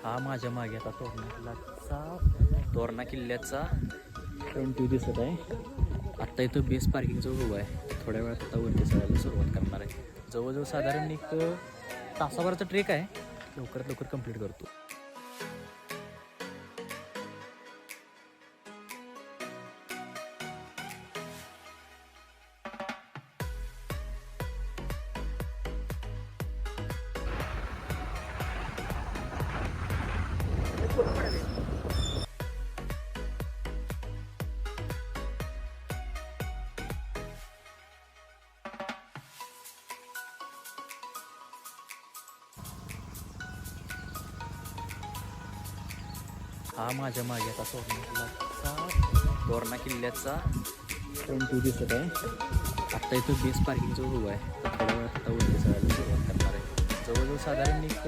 हा माझ्या मागे आता तोरणा किल्ल्याचा फ्रंट व्ह्यू दिसत आहे. आत्ता इथं बेस पार्किंग जो उभा आहे, थोड्या वेळात आता वरती चढायला सुरुवात करणार आहे. जवळजवळ साधारण एक तासाभराचा ट्रेक आहे, लवकरात लवकर कंप्लीट करतो. हा माझ्या मागे आता तोरणा किल्ल्याचा फ्रंट व्ह्यू दिसत आहे. आत्ता इथं बेस पार्किंग जो उभा आहे, थोड्या वेळात आता वरती चढायला सुरुवात करणार आहे. जवळजवळ साधारण एक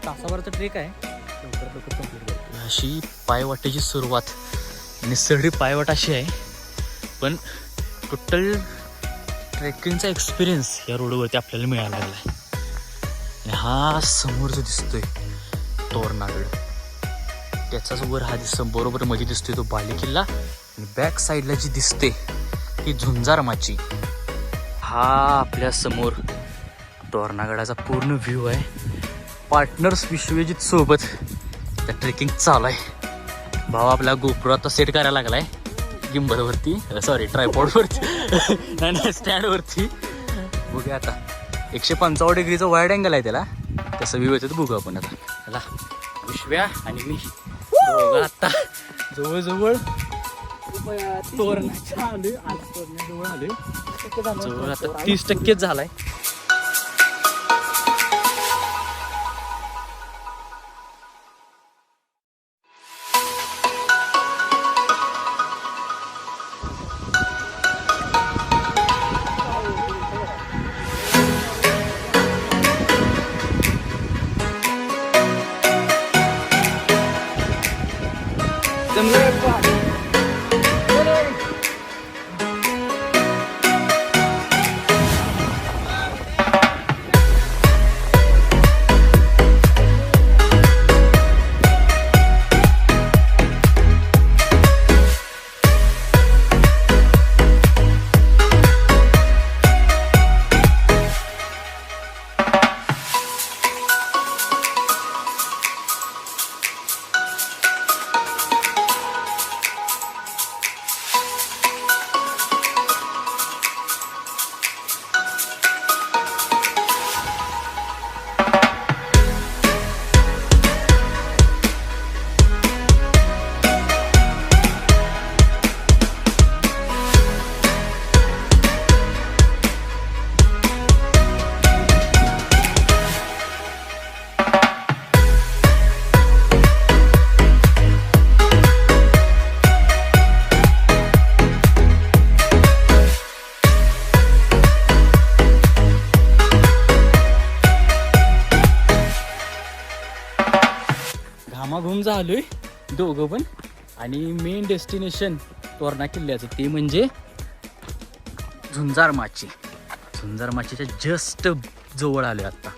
तासाभराचा ट्रेक आहे, लवकरात लवकर कंप्लीट करतो. अशी पायवाटेची सुरुवात निसर्डी पायवाट अशी आहे, पण टोटल ट्रेकिंगचा एक्सपिरियन्स या रोडवरती आपल्याला मिळायला लागला आहे. हा समोर जो दिसतोय तोरणागड, त्याचाच वर हा बरोबर मध्ये दिसतोय तो बाली किल्ला, आणि बॅक साईडला जी दिसते ती झुंजार माची. हा आपल्या समोर तोरणागडाचा पूर्ण व्ह्यू आहे. पार्टनर्स विश्वजित सोबत त्या ट्रेकिंग चालू आहे. भाव आपला गोप्रो आता सेट करायला लागलाय गिम्बलवरती, सॉरी ट्रायपॉडवरती नाही स्टँडवरती. बघूया आता 155 डिग्रीचा वाईड अँगल आहे त्याला, कसं व्ह्यू येतं बघू आपण आता. चला विश्व्या आणि मी आता जवळजवळ तोरणाच्या आलोय, तोरणाजवळ आलोय. जवळ आता 30% झालाय. घामाघूम झालोय दोघं पण, आणि मेन डेस्टिनेशन तोरणा किल्ल्याचं ते म्हणजे झुंजार माची. झुंजार माचीच्या जस्ट जवळ आलोय आता.